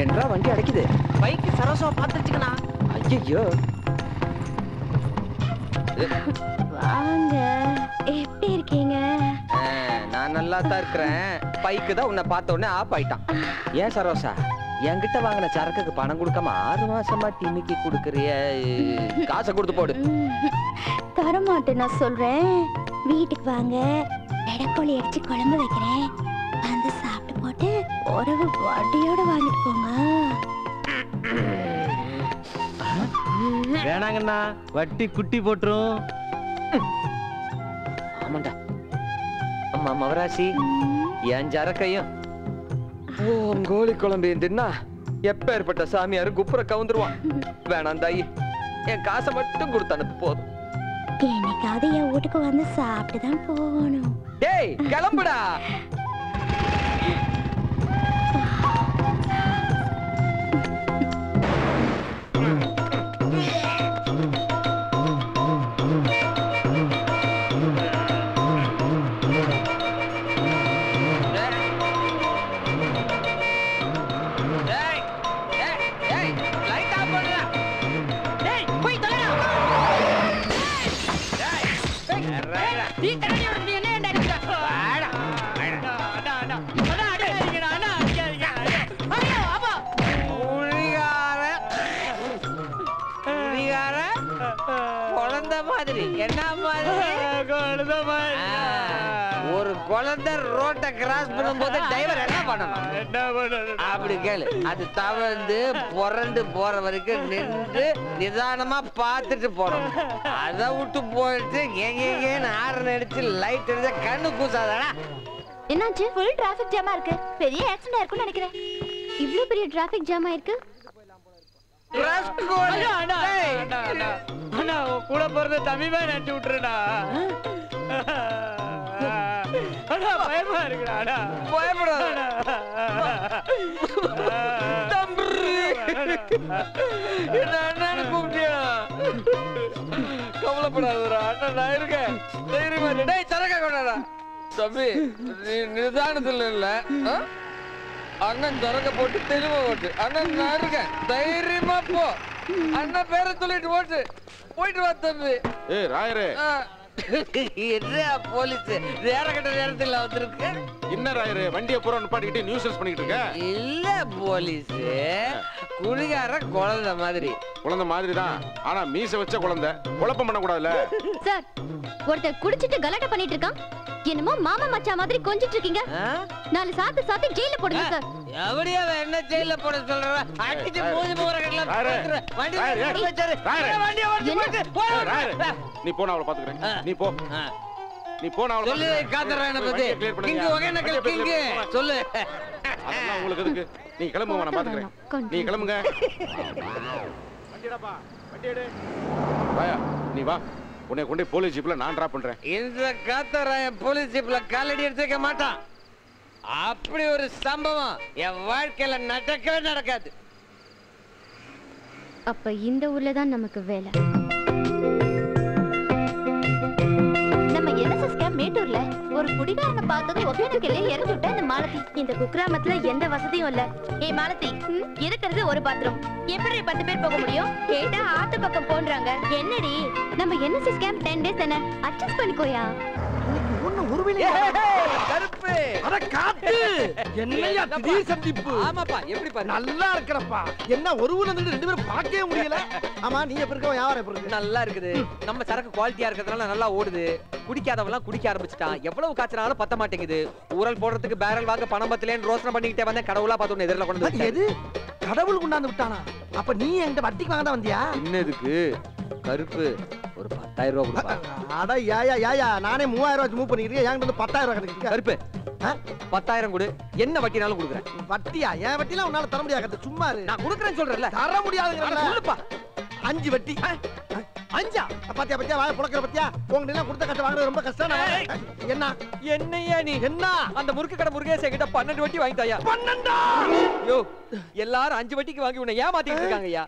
என்றா வண்டி அடைக்குது. பைக்கு சரோசா பாத்துச்சுக்கண்ணா. ஐயோ வாங்க, எப்படி இருக்கீங்க? நான் நல்லா தான் இருக்கிறேன். பைக்கு தான் உன்னை பார்த்த உடனே ஆப் ஆயிட்டான். ஏன் சரோசா, என்கிட்ட வாங்கின சரக்குக்கு பணம் கொடுக்காம 6 மாசமா டிமிக்கி கொடுக்கறிய? காசை கொடுத்து போடு. தரமாட்டேன் நான் சொல்றேன். வீட்டுக்கு வாங்க, வெடக்கோழி அடிச்சு குழம்பு வைக்கிறேன். வந்து சாப்பிட்டு போட்டு உறவு வட்டியோட வாங்கிட்டு போங்க. வேணாங்கண்ணா, வட்டி குட்டி போட்டுரும். ஆமாண்டா. அம்மா மவராசி, என் சரக்கையும் கோழி குழம்பு தின்னா எப்ப ஏற்பட்ட சாமியாரு குப்புற கவுந்துருவான். வேணாம் தாயி, என் காசை மட்டும் கொடுத்து அனுப்பு போதும். என்னைக்காவது என் வீட்டுக்கு வந்து சாப்பிட்டு தான் போகணும். டேய் கிளம்புடா. ஒரு குழந்தை ரோட்டை கிராஸ் பண்ணும்போது டிரைவர் என்ன பண்ணணும்? அப்படி கேளு. அது தவழ்ந்து புரண்டு போற வரைக்கும் நின்று நிதானமா பார்த்துட்டு போறோம். அதை விட்டு போயிட்டு ஏன்னு ஆரன் அடிச்சு லைட் அடிச்சா கண்ணு கூசாதடா. என்னாச்சு? ஃபுல் டிராஃபிக் ஜாமா இருக்கு. பெரிய ஆக்சிடென்ட் இருக்கும்னு நினைக்கிறேன். இவ்ளோ பெரிய டிராஃபிக் ஜாம் ஆயிருக்கு. கூட பிறந்த தம்பிமா நட்டு விட்டுருடா. பயமா இருக்குடா. பயப்படாத. என்ன அண்ணான்னு கூப்பிட்டியா? கவலைப்படாதடா, அண்ணன் நான் இருக்கேன். தைரியமா இரு. டேய் சரக்கா கொண்டாடா. தம்பி, நீ நிதானத்துல இல்ல. அண்ணன் சரக்க போட்டு தெளிவா ஓட்டு. அண்ணன் நான் இருக்கேன், தைரியமா போ. அண்ணன் பேரை சொல்லிட்டு ஓட்டு. போயிட்டு வா தம்பி. ஏய் ராயரே, என்ன போலீஸ் நேர கட்ட நேரத்துல வந்திருக்கு? என்ன ராயரே வண்டியை பூரா நிப்பாட்டிக்கிட்டு நியூஸ் பண்ணிக்கிட்டு இருக்க? இல்ல போலீஸ், குடிகார குழந்தை மாதிரி. குழந்தை மாதிரி தான், ஆனா மீச வச்ச குழந்தை. குழப்பம் பண்ண கூடாதுல சார். ஒருத்தர் குடிச்சிட்டு கலாட்டா பண்ணிட்டு இருக்கான். என்னமோ மாமா மச்சா மாதிரி கொஞ்சிட்டு இருக்கீங்க. 4 சாத்து ஜெயில போடுங்க சார். எவடியா என்ன ஜெயில போட சொல்ற? அடிச்சு மூஞ்சி போற கடல வண்டி வச்சாரு. வண்டி ஓட்டு போடு. நீ போனா அவளை பாத்துக்கறேன். நீ போ. நீ போனா அவளை சொல்லு. காதறானே பத்தி கிங் ஒகேனக்கல் கிங் சொல்லு. அதெல்லாம் உங்களுக்கு எதுக்கு? நீ கிளம்புங்க, நான் பாத்துக்கறேன். நீ கிளம்புங்க. வண்டிடப்பா, வண்டி எடு. வாயா, நீ வா. உன்னை கொண்டு போலீஸ் ஜீப்ல நான் டிராப் பண்றேன். இந்த காத்தராயன் போலீஸ் ஜீப்ல காலடி எடுத்துக்க மாட்டான். அப்படி ஒரு சம்பவம் என் வாழ்க்கையில நடக்கவே நடக்காது. அப்ப இந்த ஊர்ல தான் நமக்கு வேலை. நம்ம என்எஸ்எஸ் கேம்ப் மேட்டூர்ல ஒரு குடிகாரனை பார்த்தது ஒகேனக்கல்ல இறங்கி விட்ட இந்த மாலதி. இந்த குக்கிராமத்துல எந்த வசதியும் இல்ல. ஏய் மாலதி, இருக்கிறது ஒரு பாத்ரூம். எப்படி 10 பேர் போக முடியும்? கேட்டா ஆத்து பக்கம் போன்றாங்க. என்னடி, நம்ம என்எஸ்எஸ் கேம்ப் 10 டேஸ் தானே, அட்ஜஸ்ட் பண்ணிக்கோயா. கருப்பு அட காத்து என்னையா திடீர் சந்திப்பு? ஆமாப்பா, எப்படி பாரு நல்லா இருக்கறப்பா. என்ன ஒரு ஊர்ல இருந்து 2 பேரும் பார்க்கவே முடியல. ஆமா, நீ எப்படி இருக்க? வியாபாரம் எப்படி இருக்கு? நல்லா இருக்குது. நம்ம சரக்கு குவாலிட்டியா இருக்கிறதுனால நல்லா ஓடுது. குடிக்காதவெல்லாம் குடிக்க ஆரம்பிச்சிட்டான். எவ்வளவு காய்ச்சனாலும் பத்த மாட்டேங்குது. ஊரல் போடுறதுக்கு பேரல் வாங்க பணம் பத்தலேன்னு ரோசனை பண்ணிக்கிட்டே வந்தேன். கடவுளா பார்த்து எதிரில கொண்டு வந்து. எது கடவுள் கொண்டாந்து விட்டானா? அப்ப நீ என்கிட்ட வட்டிக்கு வாங்க தான் வந்தியா? இன்னதுக்கு கருப்பு ஒரு 10,000 ரூபாய் கொடுப்பா. அட யாயா நானே 3000 ரூபாய் மூவ் பண்ணிக்கிறேன். என்கிட்ட வந்து 10,000 ரூபாய் கிடைக்குது. கருப்பு 10,000 கொடு. என்ன வட்டினாலும் கொடுக்குறேன். வட்டியா? என் வட்டிலாம் உன்னால தர முடியாது. சும்மா இரு. நான் கொடுக்குறேன்னு சொல்றேன்ல. தர முடியாதுங்கறல. சொல்லுப்பா. 5 வட்டி. 5 பாத்தியா வாய புளக்கற பாத்தியா? உங்க எல்லாம் கொடுத்த காசு வாங்குறது ரொம்ப கஷ்டம். என்ன என்னையா நீ? என்ன அந்த முறுக்கு கடை முருகேச கிட்ட 12 வட்டி வாங்கிட்டாயா? 12? யோ, எல்லாரும் 5 வட்டிக்கு வாங்கி உன்னை ஏமாத்திட்டு இருக்காங்கய்யா.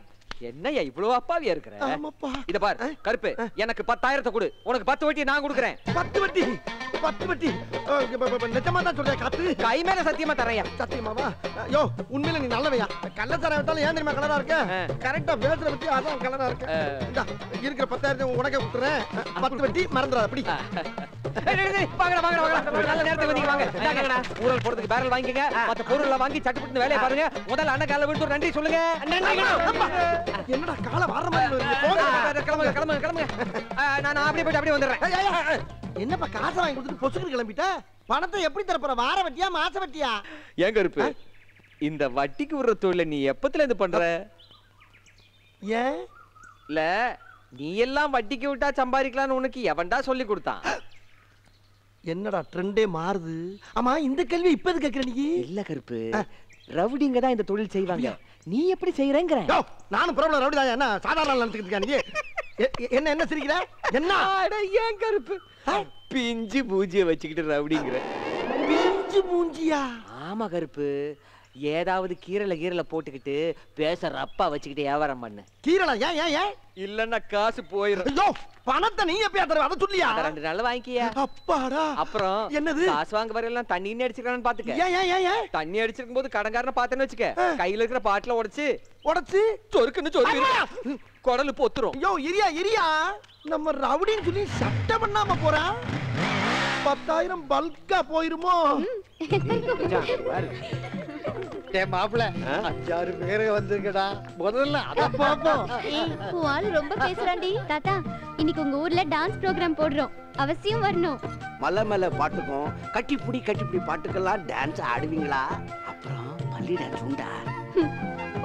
என்னய்யா இவ்வளவு அப்பாவியா இருக்கிற? ஆமாப்பா. இத பார் கருப்பு, எனக்கு 10,000 கொடு, உனக்கு 10 வட்டி நான் கொடுக்குறேன். 10 வட்டி 10 வட்டி நிஜமா தான் சொல்றேன் காத்து. கை மேல சத்தியமா தரையா? சத்தியமாவா? யோ உண்மையில நீ நல்லவையா. கள்ளச்சாரம் விட்டாலும் ஏன் தெரியுமா கலரா இருக்க? கரெக்டா பேசுற பத்தி அதான் கலரா இருக்க. இந்தா இருக்கிற 10,000 உனக்கே கொடுத்துறேன். 10 வட்டி மறந்துடாத அப்படி. வாங்கடா வாங்கடா வாங்கடா, நல்ல நேரத்துக்கு வந்தீங்க. வாங்க இந்தாங்கடா, ஊரல் போறதுக்கு பேரல் வாங்கிக்கங்க. மத்த பொருளை வாங்கி சட்டுப்புட்டு வேலையை பாருங்க. முதல்ல அண்ணன் கால விட்டு ஒரு நன்றி சொல்லுங்க. என்னடா கால வார மாதிரி வருது. போங்க கிளம்புங்க கிளம்புங்க கிளம்புங்க. நான் அப்படியே போயிட்டு அப்படியே வந்துடுறேன். என்னப்பா காசை வாங்கி கொடுத்துட்டு பொசுக்கு கிளம்பிட்ட? பணத்தை எப்படி தரப்போற? வார வட்டியா மாச வட்டியா? ஏன் கருப்பு, இந்த வட்டிக்கு விடுற தொழில நீ எப்பத்துல இருந்து பண்ற? ஏன் இல்ல நீ எல்லாம் வட்டிக்கு விட்டா சம்பாதிக்கலாம்னு உனக்கு எவன்டா சொல்லி கொடுத்தான்? என்னடா ட்ரெண்டே மாறுது. ஆமா இந்த கேள்வி இப்ப எது கேக்குற நீ? இல்ல கருப்பு, ரவுடிங்க தான் இந்த தொழில் செய்வாங்க. நீ எப்படி செய்யறேங்கற? நானும் பிரபல ரவுடி தான். என்ன சாதாரண நினைச்சிட்டு இருக்க நீ? என்ன என்ன சிரிக்கிற? என்ன அட ஏன் கருப்பு, பிஞ்சு பூஜிய வச்சுக்கிட்டு ரவுடிங்கற? பிஞ்சு மூஞ்சியா? ஆமா கருப்பு, ஏதாவது கீரல போட்டுக்கிட்டு பேச ரப்பா வச்சுக்கிட்டு வியாபாரம் பண்ணு. கீரலா? ஏன் ஏன் ஏன்? இல்லன்னா காசு போயிடும். ஐயோ பணத்தை நீ எப்பயா தருவ? அத சொல்லியா? 2 நாள் வாங்கிக்கியா. அப்பாடா. அப்புறம் என்னது? காசு வாங்க வரலாம் தண்ணி அடிச்சிருக்கானு பாத்துக்க. ஏன் ஏன் ஏன் ஏன்? தண்ணி அடிச்சிருக்கும் போது கடன்காரனை பார்த்தேன்னு வச்சுக்க, கையில இருக்கிற பாட்டில உடைச்சு சொருக்குன்னு சொருக்கு குடலு பொத்துரும். ஐயோ இரியா இரியா, நம்ம ரவுடின்னு சொல்லி சட்டை பண்ணாம போறா. 10,000 பல்கா போயிருமோ? மாப்பிள்ள 5-6 பேரு வந்திருக்கடா. முதல்ல அத பாப்போம். உன் ஆளு ரொம்ப பேசுறாண்டி. தாத்தா இன்னைக்கு உங்க ஊர்ல டான்ஸ் ப்ரோகிராம் போடுறோம், அவசியம் வரணும். மலை மேல பாட்டுக்கும் கட்டிப்புடி பாட்டுக்கெல்லாம் டான்ஸ் ஆடுவீங்களா? அப்புறம் பள்ளி டான்ஸ் உண்டா?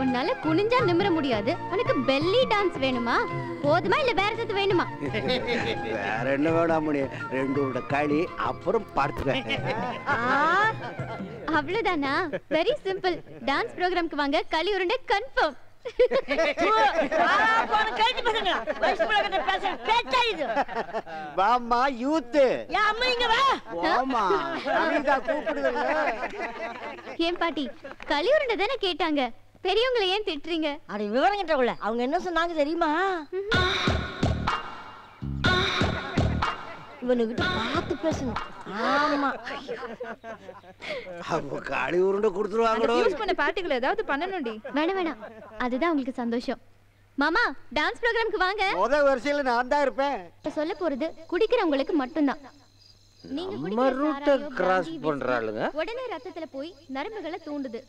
உன்னால குனிஞ்சா நிமிர முடியாது, உனக்கு பெல்லி டான்ஸ் வேணுமா? போதுமா இல்ல வேற ஏதாவது வேணுமா? வேற என்ன வேணாம் முனி, 2 களி அப்புறம் பார்த்துவேன். அவ்வளவுதானா? Very simple. டான்ஸ் ப்ரோகிராம்க்கு வாங்க, களி உருண்டை கன்ஃபார்ம். வாமா யூத். வாமா அனிதா கூப்பிடுங்க. ஏன் பாட்டி, களி உருண்டை தானே கேட்டாங்க, பெரியவங்களை ஏன் திட்டுறீங்க? அட விவரம் கேட்டவங்கள அவங்க என்ன சொன்னாங்க தெரியுமா? இவனுக்கிட்ட பார்த்து பேசணும். ஆமா அப்ப களி உருண்டை கொடுத்துருவாங்கடோ. யூஸ் பண்ண பார்ட்டிகள் ஏதாவது பண்ணணும்டி. வேணாம் வேணாம், அதுதான் உங்களுக்கு சந்தோஷம். மாமா டான்ஸ் ப்ரோகிராம்க்கு வாங்க. முத வரிசையில நான் தான் இருப்பேன். சொல்ல போறது குடிக்கிறவங்களுக்கு மட்டும்தான். நீங்க நம்ம ரூட்ட கிராஸ் பண்றாளுங்க. உடனே ரத்தத்துல போய் நரம்புகளை தூண்டுது,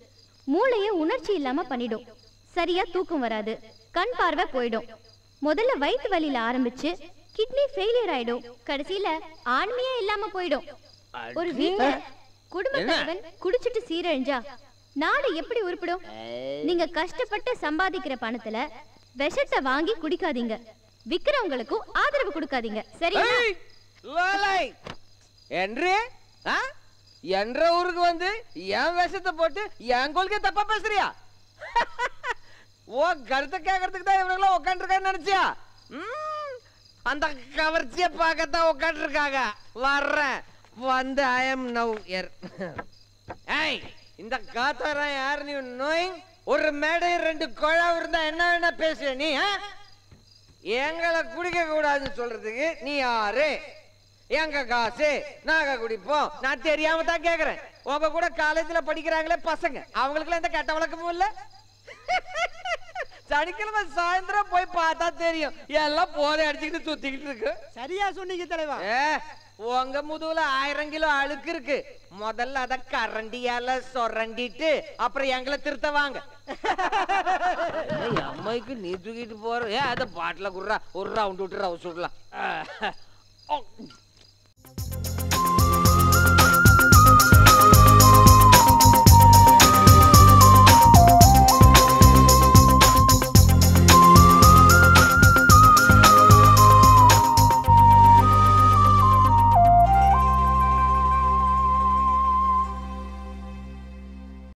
மூளைய உணர்ச்சி இல்லாம பண்ணிடும், சரியா தூக்கம் வராது, கண் பார்வை போயிடும், முதல்ல வயிற்று வலியில ஆரம்பிச்சு கிட்னி ஃபெயிலியர் ஆயிடும், கடைசியில ஆண்மையே இல்லாம போயிடும். ஒரு வீட்ல குடும்ப தலைவன் குடிச்சிட்டு சீரழிஞ்சா நாடு எப்படி உருப்பிடும்? நீங்க கஷ்டப்பட்டு சம்பாதிக்கிற பணத்துல விஷத்தை வாங்கி குடிக்காதீங்க, விக்கிறவங்களுக்கும் ஆதரவு கொடுக்காதீங்க, சரியா? என்ற ஊருக்கு வந்து என் விஷத்தை போட்டு என் கொள்கை தப்பா பேசுறியா? ஓ கருத்தை கேட்கறதுக்கு தான் இவனுங்களா உட்காந்துருக்கான்னு நினைச்சியா? அந்த கவர்ச்சியை பார்க்கத்தான் உட்காந்துருக்காங்க. வர்றேன் வந்து ஐ எம் நவ் ஹியர். ஏய் இந்த காத்தாரா யார் நீ? நோயிங் ஒரு மேடை 2 குழா இருந்தா என்ன வேணா பேசுற நீ? எங்களை குடிக்க கூடாதுன்னு சொல்றதுக்கு நீ யாரு? எங்க காசு நாங்க குடிப்போம். நான் தெரியாம தான் கேக்குறேன். உங்க கூட காலேஜ்ல படிக்கிறாங்களே பசங்க, அவங்களுக்கு எந்த கெட்ட வழக்கமும் இல்ல. சனிக்கிழமை சாயந்தரம் போய் பார்த்தா தெரியும், எல்லாம் போதை அடிச்சுக்கிட்டு சுத்திக்கிட்டு இருக்கு. சரியா சொன்னீங்க தலைவா. உங்க முதுகுல 1000 கிலோ அழுக்கு இருக்கு. முதல்ல அத கரண்டியால சொரண்டிட்டு அப்புறம் எங்களை திருத்த வாங்க. அம்மைக்கு நீ தூக்கிட்டு போற அத பாட்டில குடுறா, ஒரு ரவுண்ட் விட்டு ரவுஸ் விடலாம்.